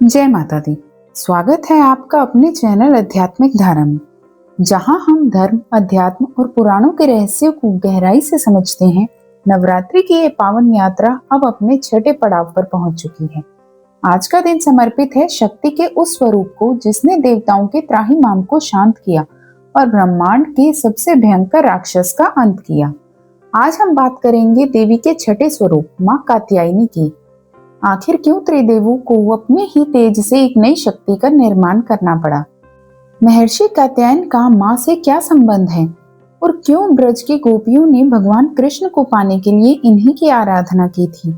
जय माता दी। स्वागत है आपका अपने चैनल आध्यात्मिक धारा में, जहां हम धर्म, अध्यात्म और पुराणों के रहस्यों को गहराई से समझते हैं। नवरात्रि की ये पावन यात्रा अब अपने छठे पड़ाव पर पहुंच चुकी है। आज का दिन समर्पित है शक्ति के उस स्वरूप को जिसने देवताओं के त्राहिमाम को शांत किया और ब्रह्मांड के सबसे भयंकर राक्षस का अंत किया। आज हम बात करेंगे देवी के छठे स्वरूप माँ कात्यायनी की। आखिर क्यों त्रिदेवों को अपने ही तेज से एक नई शक्ति का निर्माण करना पड़ा? महर्षि कात्यायन का माँ से क्या संबंध है और क्यों ब्रज की गोपियों ने भगवान कृष्ण को पाने के लिए इन्हीं की आराधना की थी?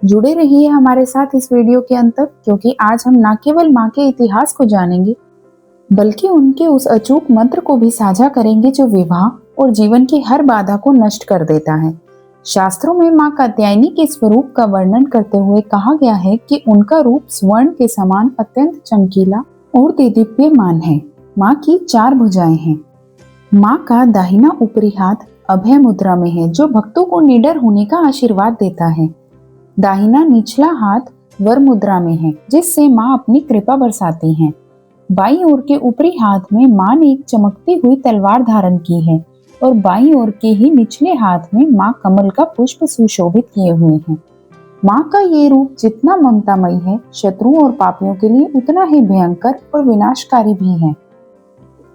जुड़े रहिए हमारे साथ इस वीडियो के अंत तक, क्योंकि आज हम न केवल माँ के इतिहास को जानेंगे बल्कि उनके उस अचूक मंत्र को भी साझा करेंगे जो विवाह और जीवन की हर बाधा को नष्ट कर देता है। शास्त्रों में माँ कात्यायनी के स्वरूप का वर्णन करते हुए कहा गया है कि उनका रूप स्वर्ण के समान अत्यंत चमकीला और देदीप्यमान है। माँ की 4 भुजाएं हैं। माँ का दाहिना ऊपरी हाथ अभय मुद्रा में है, जो भक्तों को निडर होने का आशीर्वाद देता है। दाहिना निचला हाथ वर मुद्रा में है, जिससे माँ अपनी कृपा बरसाती हैं। बाईं ओर के ऊपरी हाथ में माँ ने एक चमकती हुई तलवार धारण की है और बाईं ओर के ही निचले हाथ में माँ कमल का पुष्प सुशोभित किए हुए हैं। माँ का ये रूप जितना ममतामयी है, शत्रुओं और पापियों के लिए उतना ही भयंकर और विनाशकारी भी है।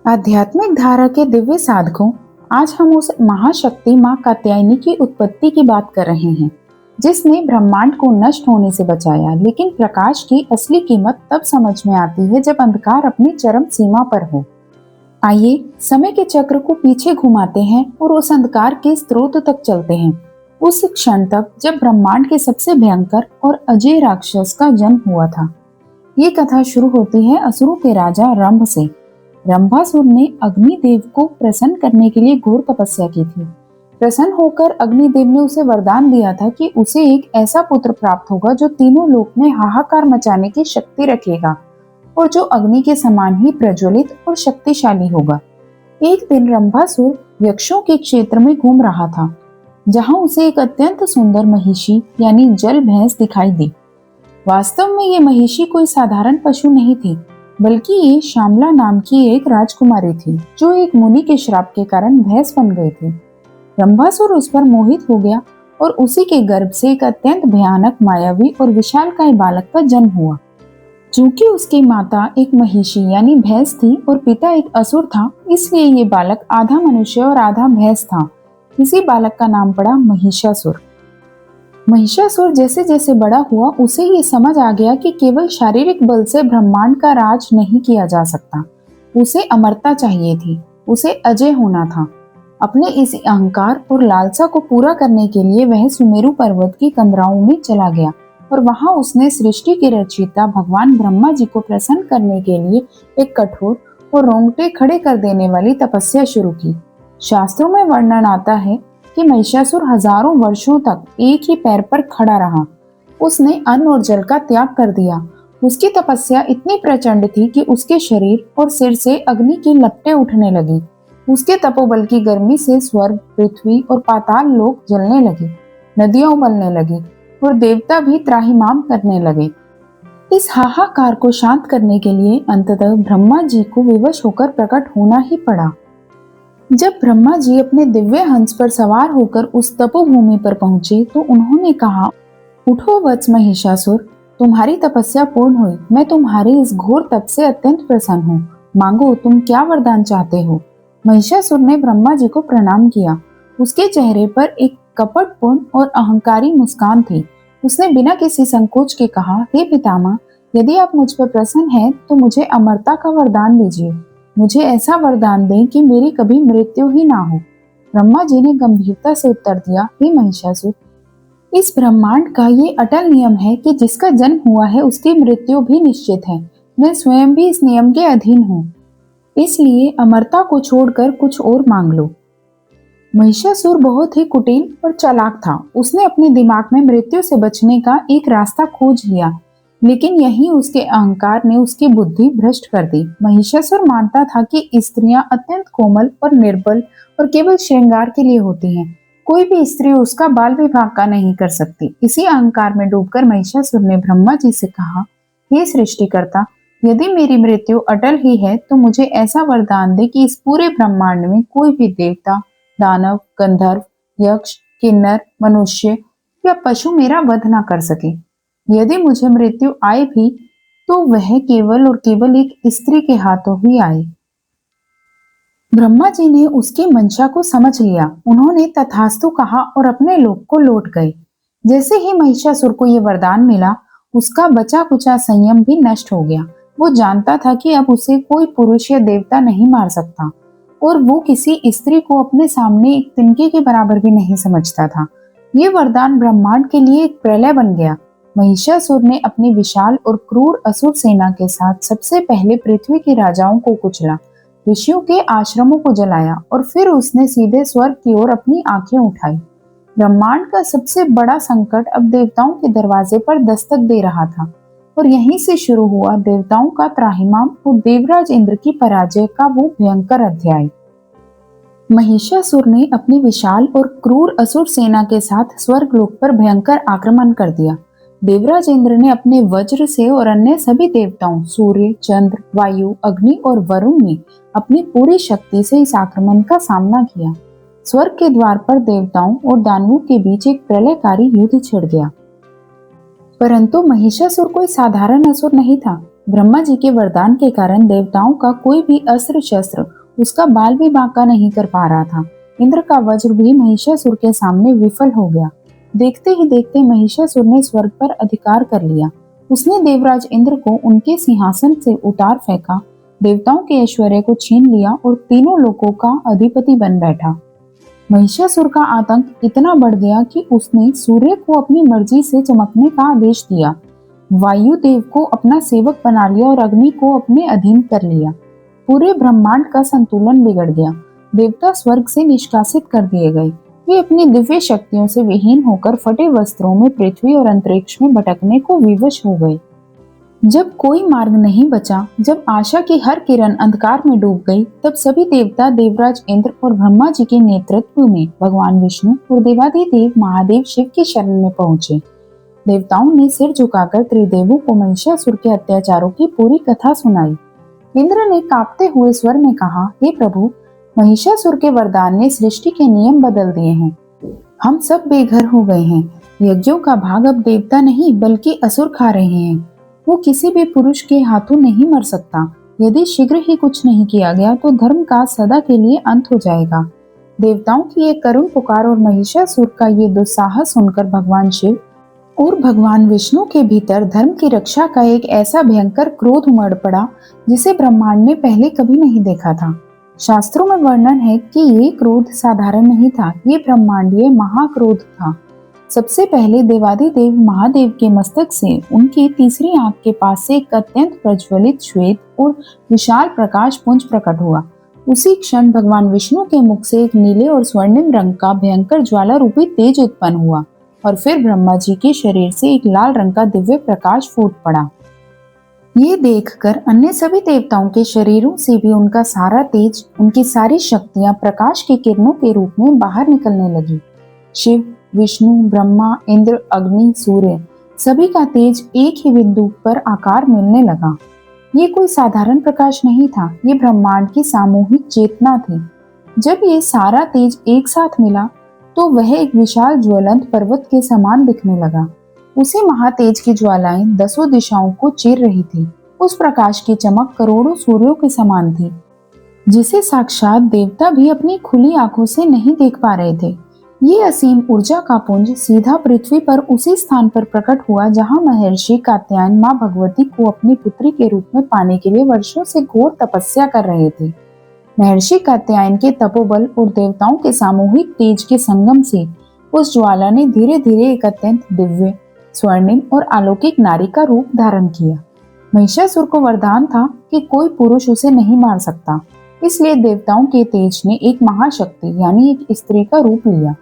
आध्यात्मिक धारा के दिव्य साधकों, आज हम उस महाशक्ति माँ कात्यायनी की उत्पत्ति की बात कर रहे हैं, जिसने ब्रह्मांड को नष्ट होने से बचाया। लेकिन प्रकाश की असली कीमत तब समझ में आती है जब अंधकार अपनी चरम सीमा पर हो। आइए समय के चक्र को पीछे घुमाते हैं और उस अंधकार के स्रोत तक चलते हैं, उस क्षण तक जब ब्रह्मांड के सबसे भयंकर और अजय राक्षस का जन्म हुआ था। ये कथा शुरू होती है असुरों के राजा रंभ से। रंभासुर ने अग्निदेव को प्रसन्न करने के लिए घोर तपस्या की थी। प्रसन्न होकर अग्निदेव ने उसे वरदान दिया था कि उसे एक ऐसा पुत्र प्राप्त होगा जो तीनों लोक में हाहाकार मचाने की शक्ति रखेगा और जो अग्नि के समान ही प्रज्वलित और शक्तिशाली होगा। एक दिन रंभासुर यक्षों के क्षेत्र में घूम रहा था, जहां उसे एक अत्यंत सुंदर महिषी यानी जल भैंस दिखाई दी। वास्तव में ये महिषी कोई साधारण पशु नहीं थी, बल्कि ये श्यामला नाम की एक राजकुमारी थी, जो एक मुनि के श्राप के कारण भैंस बन गई थी। रंभासुर उस पर मोहित हो गया और उसी के गर्भ से एक अत्यंत भयानक, मायावी और विशालकाय बालक का जन्म हुआ। चूंकि उसकी माता एक महिषी यानी भैंस थी और पिता एक असुर था, इसलिए ये बालक आधा मनुष्य और आधा भैंस था। इसी बालक का नाम पड़ा महिषासुर। महिषासुर जैसे जैसे बड़ा हुआ, उसे ये समझ आ गया कि केवल शारीरिक बल से ब्रह्मांड का राज नहीं किया जा सकता। उसे अमरता चाहिए थी, उसे अजय होना था। अपने इस अहंकार और लालसा को पूरा करने के लिए वह सुमेरु पर्वत की कंदराओं में चला गया और वहां उसने सृष्टि के रचयिता भगवान ब्रह्मा जी को प्रसन्न करने के लिए एक कठोर और रोंगटे खड़े कर देने वाली तपस्या शुरू की। शास्त्रों में वर्णन आता है कि महिषासुर हजारों वर्षों तक एक ही पैर पर खड़ा रहा। उसने अन्न और जल का त्याग कर दिया। उसकी तपस्या इतनी प्रचंड थी कि उसके शरीर और सिर से अग्नि की लपटें उठने लगी। उसके तपोबल की गर्मी से स्वर्ग, पृथ्वी और पाताल लोक जलने लगे, नदियां उबलने लगी और देवता भी त्राहिमाम करने लगे। इस हाहाकार को शांत करने के लिए अंततः ब्रह्मा जी को विवश होकर प्रकट होना ही पड़ा। जब ब्रह्मा जी अपने दिव्य हंस पर सवार होकर उस तपोभूमि पर पहुंचे तो उन्होंने कहा, उठो वत्स महिषासुर, तुम्हारी तपस्या पूर्ण हुई। मैं तुम्हारे इस घोर तप से अत्यंत प्रसन्न हूँ। मांगो, तुम क्या वरदान चाहते हो? महिषासुर ने ब्रह्मा जी को प्रणाम किया। उसके चेहरे पर एक कपटपूर्ण और अहंकारी मुस्कान थी। उसने बिना किसी संकोच के कहा, हे पितामह, यदि आप मुझ पर प्रसन्न हैं तो मुझे अमरता का वरदान दीजिए। मुझे ऐसा वरदान दें कि मेरी कभी मृत्यु ही ना हो। ब्रह्मा जी ने गंभीरता से उत्तर दिया, हे महिषासुर, इस ब्रह्मांड का ये अटल नियम है कि जिसका जन्म हुआ है उसकी मृत्यु भी निश्चित है। मैं स्वयं भी इस नियम के अधीन हूँ, इसलिए अमरता को छोड़कर कुछ और मांग लो। महिषासुर बहुत ही कुटिल और चालाक था। उसने अपने दिमाग में मृत्यु से बचने का एक रास्ता खोज लिया, लेकिन यही उसके अहंकार ने उसकी बुद्धि भ्रष्ट कर दी। महिषासुर मानता था कि स्त्रियां अत्यंत कोमल और निर्बल और केवल श्रृंगार के लिए होती हैं। कोई भी स्त्री उसका बाल विवाह का नहीं कर सकती। इसी अहंकार में डूबकर महिषासुर ने ब्रह्मा जी से कहा, हे सृष्टिकर्ता, यदि मेरी मृत्यु अटल ही है तो मुझे ऐसा वरदान दे कि इस पूरे ब्रह्मांड में कोई भी देवता, दानव, गंधर्व, यक्ष, किन्नर, मनुष्य या पशु मेरा वध ना कर सके। यदि मुझे मृत्यु आए भी तो वह केवल और केवल एक स्त्री के हाथों ही आए। ब्रह्मा जी ने उसकी मंशा को समझ लिया। उन्होंने तथास्तु कहा और अपने लोक को लौट गए। जैसे ही महिषासुर को यह वरदान मिला, उसका बचा कुचा संयम भी नष्ट हो गया। वो जानता था कि अब उसे कोई पुरुष या देवता नहीं मार सकता और वो किसी स्त्री को अपने सामने एक तिनके के बराबर भी नहीं समझता था। ये वरदान ब्रह्मांड के लिए एक प्रलय बन गया। महिषासुर ने अपनी विशाल और क्रूर असुर सेना के साथ सबसे पहले पृथ्वी के राजाओं को कुचला, ऋषियों के आश्रमों को जलाया और फिर उसने सीधे स्वर्ग की ओर अपनी आंखें उठाई। ब्रह्मांड का सबसे बड़ा संकट अब देवताओं के दरवाजे पर दस्तक दे रहा था और यहीं से शुरू हुआ देवताओं का त्राहिमाम और देवराज इंद्र की पराजय का वो भयंकर अध्याय। महिषासुर ने अपनी विशाल और क्रूर असुर सेना के साथ स्वर्गलोक पर भयंकर आक्रमण कर दिया। देवराज इंद्र ने अपने वज्र से और अन्य सभी देवताओं सूर्य, चंद्र, वायु, अग्नि और वरुण ने अपनी पूरी शक्ति से इस आक्रमण का सामना किया। स्वर्ग के द्वार पर देवताओं और दानवों के बीच एक प्रलयकारी युद्ध छिड़ गया। परंतु महिषासुर कोई साधारण असुर नहीं था। ब्रह्मा जी के वरदान के कारण देवताओं का कोई भी अस्त्र शस्त्र उसका बाल भी बांका नहीं कर पा रहा था। इंद्र का वज्र भी महिषासुर के सामने विफल हो गया। देखते ही देखते महिषासुर ने स्वर्ग पर अधिकार कर लिया। उसने देवराज इंद्र को उनके सिंहासन से उतार फेंका, देवताओं के ऐश्वर्य को छीन लिया और तीनों लोकों का अधिपति बन बैठा। महिषासुर का आतंक इतना बढ़ गया कि उसने सूर्य को अपनी मर्जी से चमकने का आदेश दिया, वायु देव को अपना सेवक बना लिया और अग्नि को अपने अधीन कर लिया। पूरे ब्रह्मांड का संतुलन बिगड़ गया। देवता स्वर्ग से निष्कासित कर दिए गए। वे अपनी दिव्य शक्तियों से विहीन होकर फटे वस्त्रों में पृथ्वी और अंतरिक्ष में भटकने को विवश हो गए। जब कोई मार्ग नहीं बचा, जब आशा की हर किरण अंधकार में डूब गई, तब सभी देवता देवराज इंद्र और ब्रह्मा जी के नेतृत्व में भगवान विष्णु और देवाधिदेव महादेव शिव की शरण में पहुंचे। देवताओं ने सिर झुकाकर त्रिदेवों को महिषासुर के अत्याचारों की पूरी कथा सुनाई। इंद्र ने कांपते हुए स्वर में कहा, हे प्रभु, महिषासुर के वरदान ने सृष्टि के नियम बदल दिए हैं। हम सब बेघर हो गए हैं। यज्ञों का भाग अब देवता नहीं बल्कि असुर खा रहे हैं। वो किसी भी पुरुष के हाथों नहीं मर सकता। यदि शीघ्र ही कुछ नहीं किया गया तो धर्म का सदा के लिए अंत हो जाएगा। देवताओं की ये करुण पुकार और महिषासुर का ये दुस्साहस सुनकर भगवान शिव और भगवान विष्णु के भीतर धर्म की रक्षा का एक ऐसा भयंकर क्रोध उमड़ पड़ा जिसे ब्रह्मांड ने पहले कभी नहीं देखा था। शास्त्रों में वर्णन है कि ये क्रोध साधारण नहीं था, ये ब्रह्मांडीय महाक्रोध था। सबसे पहले देवाधिदेव महादेव के मस्तक से उनकी तीसरी आंख के पास से एक अत्यंत प्रज्वलित श्वेत और विशाल प्रकाश पुंज प्रकट हुआ। उसी क्षण भगवान विष्णु के मुख से एक नीले और स्वर्णिम रंग का भयंकर ज्वाला रूपी तेज उत्पन्न हुआ और फिर ब्रह्मा जी के शरीर से एक लाल रंग का दिव्य प्रकाश फूट पड़ा। ये देखकर अन्य सभी देवताओं के शरीरों से भी उनका सारा तेज, उनकी सारी शक्तियां प्रकाश की किरणों के रूप में बाहर निकलने लगी। शिव, विष्णु, ब्रह्मा, इंद्र, अग्नि, सूर्य सभी का तेज एक ही बिंदु पर आकार मिलने लगा। ये कोई साधारण प्रकाश नहीं था, ये ब्रह्मांड की सामूहिक चेतना थी। जब ये सारा तेज एक साथ मिला तो वह एक विशाल ज्वलंत पर्वत के समान दिखने लगा। उसी महातेज की ज्वालाएं दसों दिशाओं को चीर रही थी। उस प्रकाश की चमक करोड़ों सूर्यों के समान थी, जिसे साक्षात देवता भी अपनी खुली आंखों से नहीं देख पा रहे थे। ये असीम ऊर्जा का पुंज सीधा पृथ्वी पर उसी स्थान पर प्रकट हुआ जहां महर्षि कात्यायन मां भगवती को अपनी पुत्री के रूप में पाने के लिए वर्षों से घोर तपस्या कर रहे थे। महर्षि कात्यायन के तपोबल और देवताओं के सामूहिक तेज के संगम से उस ज्वाला ने धीरे धीरे एक अत्यंत दिव्य, स्वर्णिम और अलौकिक नारी का रूप धारण किया। महिषासुर को वरदान था कि कोई पुरुष उसे नहीं मार सकता, इसलिए देवताओं के तेज ने एक महाशक्ति यानी एक स्त्री का रूप लिया।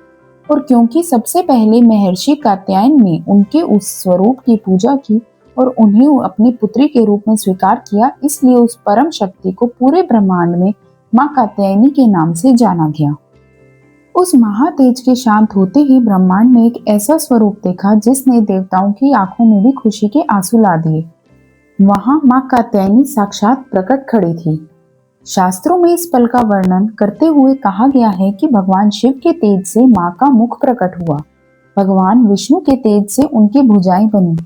और क्योंकि सबसे पहले महर्षि कात्यायन ने उनके उस स्वरूप की पूजा की और उन्हें अपनी पुत्री के रूप में स्वीकार किया, इसलिए उस परम शक्ति को पूरे ब्रह्मांड में मां कात्यायनी के नाम से जाना गया। उस महातेज के शांत होते ही ब्रह्मांड ने एक ऐसा स्वरूप देखा जिसने देवताओं की आंखों में भी खुशी के आंसू ला दिए। वहां माँ कात्यायनी साक्षात प्रकट खड़ी थी। शास्त्रों में इस पल का वर्णन करते हुए कहा गया है कि भगवान शिव के तेज से माँ का मुख प्रकट हुआ, भगवान विष्णु के तेज से उनकी भुजाएं बनी,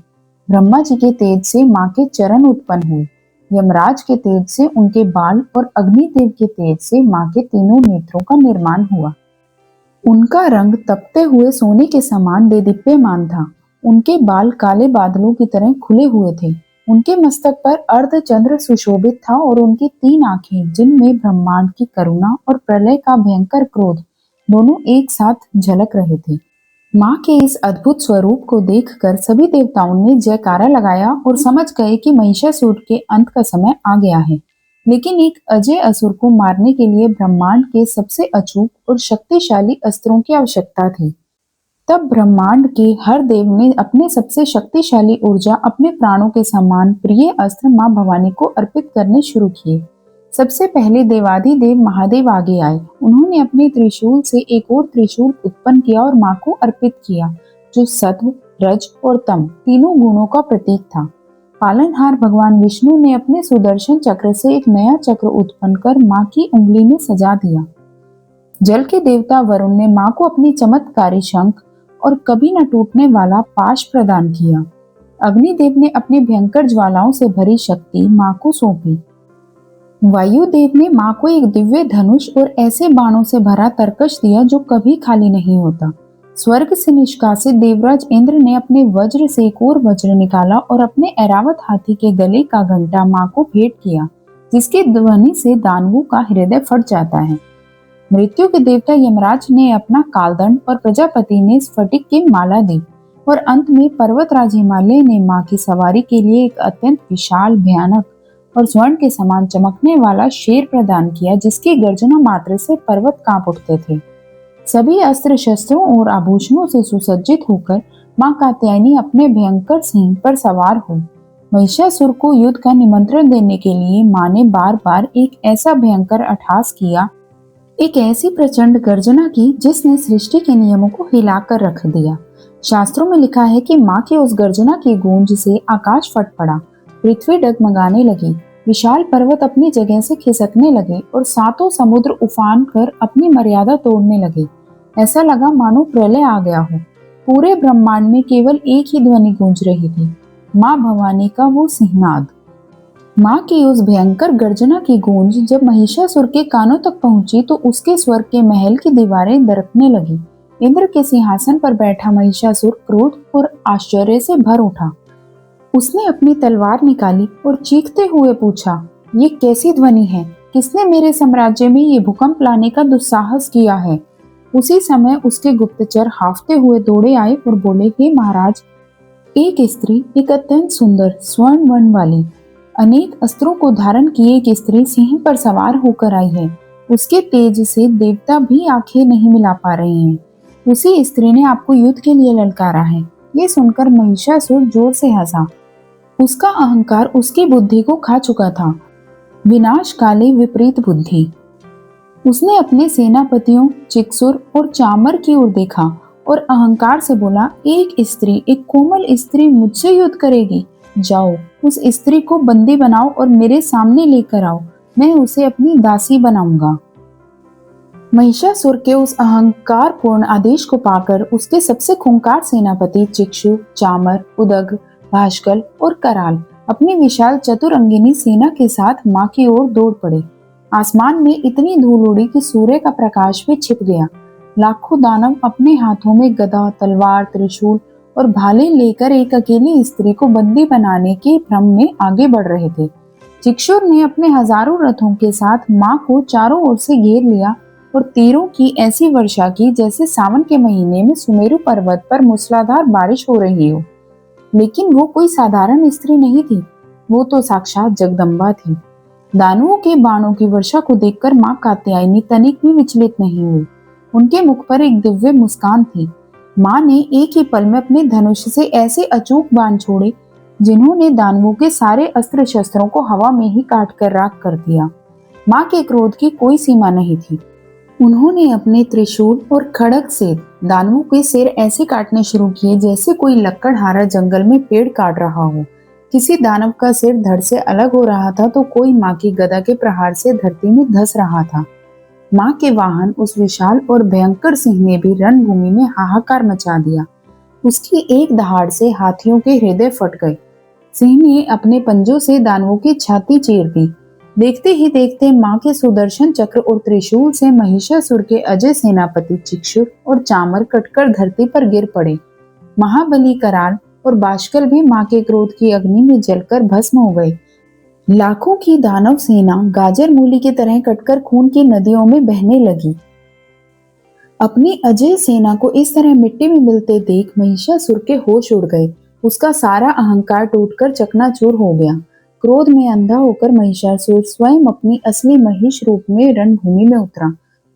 ब्रह्मा जी के तेज से माँ के चरण उत्पन्न हुए, यमराज के तेज से उनके बाल और अग्निदेव के तेज से माँ के तीनों नेत्रों का निर्माण हुआ। उनका रंग तपते हुए सोने के समान देदीप्यमान था। उनके बाल काले बादलों की तरह खुले हुए थे। उनके मस्तक पर अर्धचंद्र सुशोभित था और उनकी 3 आंखें, जिनमें ब्रह्मांड की करुणा और प्रलय का भयंकर क्रोध दोनों एक साथ झलक रहे थे। माँ के इस अद्भुत स्वरूप को देखकर सभी देवताओं ने जयकारा लगाया और समझ गए कि महिषासुर के अंत का समय आ गया है। लेकिन एक अजय असुर को मारने के लिए ब्रह्मांड के सबसे अचूक और शक्तिशाली अस्त्रों की आवश्यकता थी। तब ब्रह्मांड के हर देव ने अपने सबसे शक्तिशाली ऊर्जा, अपने प्राणों के समान प्रिय अस्त्र माँ भवानी को अर्पित करने शुरू किए। सबसे पहले देवाधिदेव महादेव आगे आए। उन्होंने अपने त्रिशूल से एक और त्रिशूल उत्पन्न किया और माँ को अर्पित किया, जो सत्व, रज और तम तीनों गुणों का प्रतीक था। पालनहार भगवान विष्णु ने अपने सुदर्शन चक्र से एक नया चक्र उत्पन्न कर माँ की उंगली में सजा दिया। जल के देवता वरुण ने माँ को अपनी चमत्कारी शंख और कभी न टूटने वाला पाश प्रदान किया। अग्निदेव ने अपनी भयंकर ज्वालाओं से भरी शक्ति माँ को सौंपी। वायुदेव ने माँ को एक दिव्य धनुष और ऐसे बाणों से भरा तरकश दिया जो कभी खाली नहीं होता। स्वर्ग से निष्कासित देवराज इंद्र ने अपने वज्र से एक और वज्र निकाला और अपने ऐरावत हाथी के गले का घंटा माँ को भेंट किया, जिसके ध्वनि से दानवों का हृदय फट जाता है। मृत्यु के देवता यमराज ने अपना कालदंड और प्रजापति ने स्फटिक की माला दी और अंत में पर्वतराज हिमालय ने माँ की सवारी के लिए एक अत्यंत विशाल, भयानक और स्वर्ण के समान चमकने वाला शेर प्रदान किया, जिसकी गर्जना मात्र से पर्वत कांप उठते थे। सभी अस्त्र शस्त्रों और आभूषणों से सुसज्जित होकर माँ कात्यायनी अपने भयंकर सिंह पर सवार हुई। महिषासुर को युद्ध का निमंत्रण देने के लिए माँ ने बार बार एक ऐसा भयंकर अट्टहास किया, एक ऐसी प्रचंड गर्जना की जिसने सृष्टि के नियमों को हिलाकर रख दिया। शास्त्रों में लिखा है कि माँ की उस गर्जना की गूंज से आकाश फट पड़ा, पृथ्वी डगमगाने लगी, विशाल पर्वत अपनी जगह से खिसकने लगे और सातों समुद्र उफान कर अपनी मर्यादा तोड़ने लगे। ऐसा लगा मानो प्रलय आ गया हो। पूरे ब्रह्मांड में केवल एक ही ध्वनि गूंज रही थी, माँ भवानी का वो सिंहनाद। माँ की उस भयंकर गर्जना की गूंज जब महिषासुर के कानों तक पहुंची तो उसके स्वर्ग के महल की दीवारें दरकने लगी। इंद्र के सिंहासन पर बैठा महिषासुर क्रोध और आश्चर्य से भर उठा। उसने अपनी तलवार निकाली और चीखते हुए पूछा, ये कैसी ध्वनि है? किसने मेरे साम्राज्य में ये भूकंप लाने का दुस्साहस किया है? उसी समय उसके गुप्तचर हाफते हुए दौड़े आए और बोले, हे महाराज, एक स्त्री, एक अत्यंत सुंदर स्वर्ण वर्ण वाली अनेक अस्त्रों को धारण किए एक स्त्री सिंह पर सवार होकर आई है। उसके तेज से देवता भी आंखें नहीं मिला पा रहे हैं। उसी स्त्री ने आपको युद्ध के लिए ललकारा है। ये सुनकर महिषासुर जोर से हंसा। उसका अहंकार उसकी बुद्धि को खा चुका था। विनाशकाली विपरीत बुद्धि। उसने अपने सेनापतियों चिक्सुर और चामर की ओर देखा और अहंकार से बोला, एक स्त्री, एक कोमल स्त्री मुझसे युद्ध करेगी? जाओ, उस स्त्री को बंदी बनाओ और मेरे सामने लेकर आओ। मैं उसे अपनी दासी बनाऊंगा। महिषासुर के उस अहंकार पूर्ण आदेश को पाकर उसके सबसे खूंखार सेनापति चिक्षु, चामर, उदग्र, भाष्कल और कराल अपनी विशाल चतुरंगिनी सेना के साथ माँ की ओर दौड़ पड़े। आसमान में इतनी धूल उड़ी कि सूर्य का प्रकाश भी छिप गया। लाखों दानव अपने हाथों में गदा, तलवार, त्रिशूल और भाले लेकर एक अकेली स्त्री को बंदी बनाने के भ्रम में आगे बढ़ रहे थे। चिक्षुर ने अपने हजारों रथों के साथ माँ को चारों ओर से घेर लिया और तीरों की ऐसी वर्षा की जैसे सावन के महीने में सुमेरु पर्वत पर मूसलाधार बारिश हो रही हो। लेकिन वो कोई साधारण स्त्री नहीं थी, वो तो साक्षात जगदम्बा थी। दानवों के बाणों की वर्षा को देखकर माँ कात्यायनी तनिक भी विचलित नहीं हुई। उनके मुख पर एक दिव्य मुस्कान थी। माँ ने एक ही पल में अपने धनुष से ऐसे अचूक बाण छोड़े जिन्होंने दानवों के सारे अस्त्र शस्त्रों को हवा में ही काट कर राख कर दिया। माँ के क्रोध की कोई सीमा नहीं थी। उन्होंने अपने त्रिशूल और खड्ग से दानवों के सिर ऐसे काटने शुरू किए जैसे कोई लकड़हारा जंगल में पेड़ काट रहा हो। किसी दानव का सिर धड़ से अलग हो रहा था तो कोई माँ की गदा के प्रहार से धरती में धंस रहा था। माँ के वाहन उस विशाल और भयंकर सिंह ने भी रणभूमि में हाहाकार मचा दिया। उसकी एक दहाड़ से हाथियों के हृदय फट गए। सिंह ने अपने पंजों से दानवों की छाती चीर दी। देखते ही देखते माँ के सुदर्शन चक्र और त्रिशूल से महिषासुर के अजय सेनापति चिक्षुर और चामर कटकर धरती पर गिर पड़े। महाबली कराल और बाष्कल भी माँ के क्रोध की अग्नि में जलकर भस्म हो गए। लाखों की दानव सेना गाजर मूली की तरह कटकर खून की नदियों में बहने लगी। अपनी अजय सेना को इस तरह मिट्टी में मिलते देख महिषासुर के होश उड़ गए। उसका सारा अहंकार टूटकर चकनाचूर हो गया। क्रोध में अंधा होकर महिषासुर स्वयं अपनी असली महिष रूप में रणभूमि में उतरा।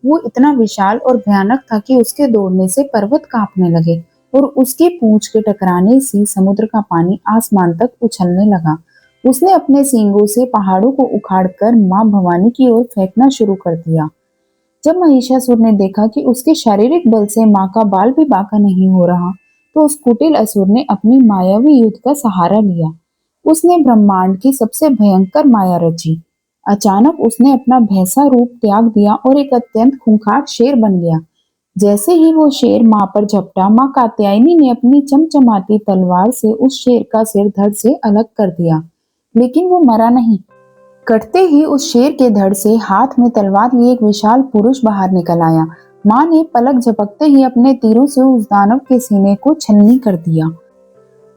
वो इतना विशाल और भयानक था कि उसके दौड़ने से पर्वत कांपने लगे और उसकी पूंछ के टकराने से समुद्र का पानी आसमान तक उछलने लगा। उसने अपने सींगों से पहाड़ों को उखाड़कर मां भवानी की ओर फेंकना शुरू कर दिया। जब महिषासुर ने देखा कि उसके शारीरिक बल से मां का बाल भी बांका नहीं हो रहा, तो उस कुटिल असुर ने अपनी मायावी युद्ध का सहारा लिया। उसने ब्रह्मांड की सबसे भयंकर माया रची। अचानक उसने अपना भैंसा रूप त्याग दिया और एक अत्यंत खूंखार शेर बन गया। जैसे ही वो शेर मां पर झपटा, मां कात्यायनी ने अपनी चमचमाती तलवार से उस शेर का सिर धड़ से अलग कर दिया, लेकिन वो मरा नहीं। कटते ही उस शेर के धड़ से हाथ में तलवार लिए एक विशाल पुरुष बाहर निकल आया। मां ने पलक झपकते ही अपने तीरों से उस दानव के सीने को छलनी कर दिया।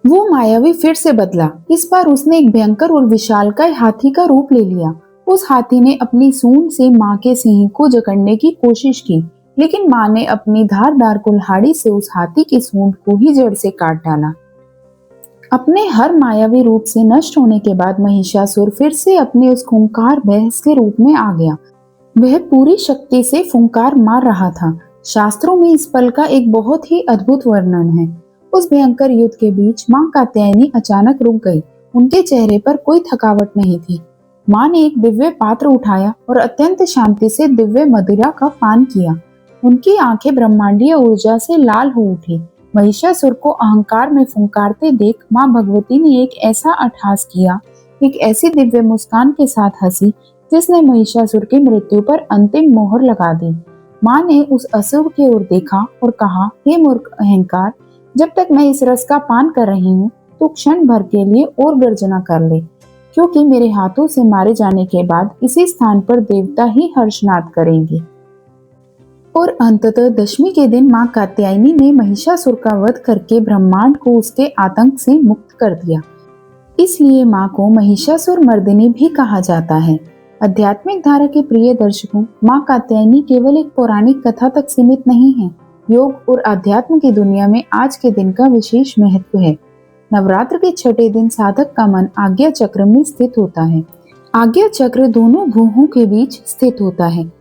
वो मायावी फिर से बदला। इस बार उसने एक भयंकर और विशालकाय हाथी का रूप ले लिया। उस हाथी ने अपनी सूंड से मां के सिंह को जकड़ने की कोशिश की, लेकिन मां ने अपनी धारदार कुल्हाड़ी से उस हाथी की सूंड को ही जड़ से काट डाला। अपने हर मायावी रूप से नष्ट होने के बाद महिषासुर फिर से अपने उस खूंखार भैंस के रूप में आ गया। वह पूरी शक्ति से फुंकार मार रहा था। शास्त्रों में इस पल का एक बहुत ही अद्भुत वर्णन है। उस भयंकर युद्ध के बीच मां कात्यायनी अचानक रुक गई। उनके चेहरे पर कोई थकावट नहीं थी। मां ने एक दिव्य पात्र उठाया और अत्यंत शांति से दिव्य मदिरा का पान किया। उनकी आंखें ब्रह्मांडीय ऊर्जा से लाल हो उठी। महिषासुर को अहंकार में फुंकारते देख मां भगवती ने एक ऐसा अट्टहास किया, एक ऐसी दिव्य मुस्कान के साथ हंसी, जिसने महिषासुर की मृत्यु पर अंतिम मोहर लगा दी। मां ने उस असुर की ओर देखा और कहा, हे मूर्ख अहंकार, जब तक मैं इस रस का पान कर रही हूँ, तो क्षण भर के लिए और गर्जना कर ले, क्योंकि मेरे हाथों से मारे जाने के बाद इसी स्थान पर देवता ही हर्षनाद करेंगे। और अंततः दशमी के दिन मां कात्यायनी ने महिषासुर का वध करके ब्रह्मांड को उसके आतंक से मुक्त कर दिया। इसलिए मां को महिषासुर मर्दिनी भी कहा जाता है। आध्यात्मिक धारा के प्रिय दर्शकों, मां कात्यायनी केवल एक पौराणिक कथा तक सीमित नहीं है। योग और अध्यात्म की दुनिया में आज के दिन का विशेष महत्व है। नवरात्र के छठे दिन साधक का मन आज्ञा चक्र में स्थित होता है। आज्ञा चक्र दोनों भुवों के बीच स्थित होता है,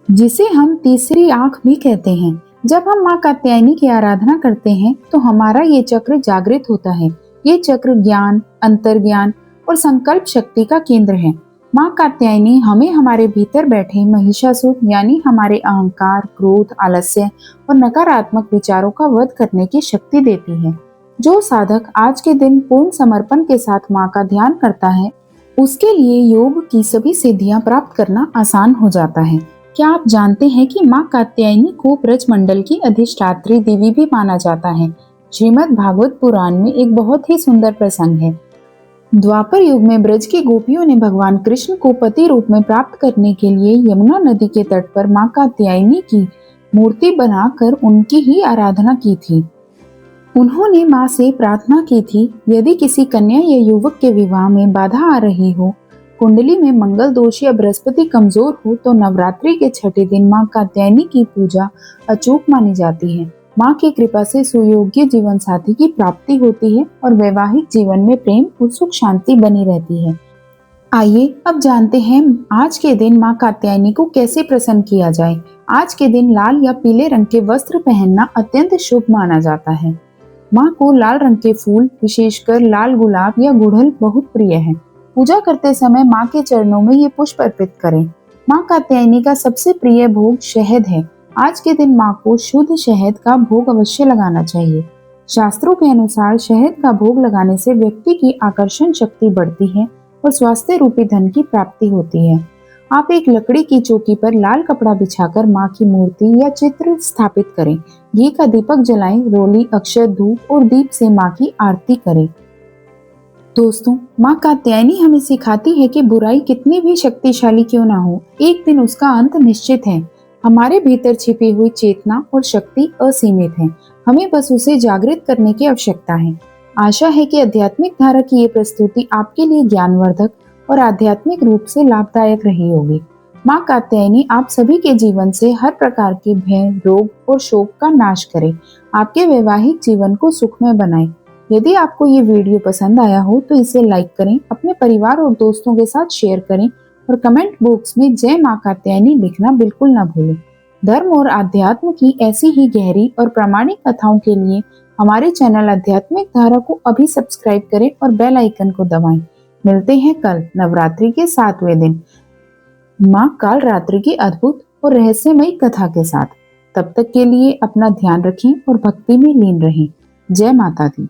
जिसे हम तीसरी आंख भी कहते हैं। जब हम मां कात्यायनी की आराधना करते हैं तो हमारा ये चक्र जागृत होता है। ये चक्र ज्ञान, अंतर्ज्ञान और संकल्प शक्ति का केंद्र है। मां कात्यायनी हमें हमारे भीतर बैठे महिषासुर यानी हमारे अहंकार, क्रोध, आलस्य और नकारात्मक विचारों का वध करने की शक्ति देती है। जो साधक आज के दिन पूर्ण समर्पण के साथ मां का ध्यान करता है, उसके लिए योग की सभी सिद्धियां प्राप्त करना आसान हो जाता है। क्या आप जानते हैं कि मां कात्यायनी को ब्रजमंडल की अधिष्ठात्री देवी भी माना जाता है? श्रीमद् भागवत पुराण में एक बहुत ही सुंदर प्रसंग है। द्वापर युग में ब्रज की गोपियों ने भगवान कृष्ण को पति रूप में प्राप्त करने के लिए यमुना नदी के तट पर मां कात्यायनी की मूर्ति बनाकर उनकी ही आराधना की थी। उन्होंने मां से प्रार्थना की थी, यदि किसी कन्या या युवक के विवाह में बाधा आ रही हो, कुंडली में मंगल दोष या बृहस्पति कमजोर हो, तो नवरात्रि के छठे दिन मां कात्यायनी की पूजा अचूक मानी जाती है। मां की कृपा से सुयोग्य जीवन साथी की प्राप्ति होती है और वैवाहिक जीवन में प्रेम और सुख शांति बनी रहती है। आइए अब जानते हैं आज के दिन मां कात्यायनी को कैसे प्रसन्न किया जाए। आज के दिन लाल या पीले रंग के वस्त्र पहनना अत्यंत शुभ माना जाता है। मां को लाल रंग के फूल, विशेषकर लाल गुलाब या गुड़हल बहुत प्रिय है। पूजा करते समय मां के चरणों में ये पुष्प अर्पित करें। मां कात्यायनी का सबसे प्रिय भोग शहद है। आज के दिन मां को शुद्ध शहद का भोग अवश्य लगाना चाहिए। शास्त्रों के अनुसार शहद का भोग लगाने से व्यक्ति की आकर्षण शक्ति बढ़ती है और स्वास्थ्य रूपी धन की प्राप्ति होती है। आप एक लकड़ी की चौकी पर लाल कपड़ा बिछाकर माँ की मूर्ति या चित्र स्थापित करें। घी का दीपक जलाएं, रोली, अक्षत, धूप और दीप से माँ की आरती करें। दोस्तों, माँ कात्यायनी हमें सिखाती है कि बुराई कितनी भी शक्तिशाली क्यों ना हो, एक दिन उसका अंत निश्चित है। हमारे भीतर छिपी हुई चेतना और शक्ति असीमित है, हमें बस उसे जागृत करने की आवश्यकता है। आशा है कि आध्यात्मिक धारा की ये प्रस्तुति आपके लिए ज्ञानवर्धक और आध्यात्मिक रूप से लाभदायक रही होगी। माँ कात्यायनी आप सभी के जीवन से हर प्रकार के भय, रोग और शोक का नाश करे, आपके वैवाहिक जीवन को सुखमय बनाए। यदि आपको ये वीडियो पसंद आया हो तो इसे लाइक करें, अपने परिवार और दोस्तों के साथ शेयर करें और कमेंट बॉक्स में जय माँ कात्यायनी लिखना बिल्कुल न भूलें। धर्म और अध्यात्म की ऐसी ही गहरी और प्रामाणिक कथाओं के लिए हमारे चैनल आध्यात्मिक धारा को अभी सब्सक्राइब करें और बेल आइकन को दबाएं। मिलते हैं कल नवरात्रि के 7वें दिन माँ कालरात्रि की अद्भुत और रहस्यमयी कथा के साथ। तब तक के लिए अपना ध्यान रखें और भक्ति में लीन रहें। जय माता दी।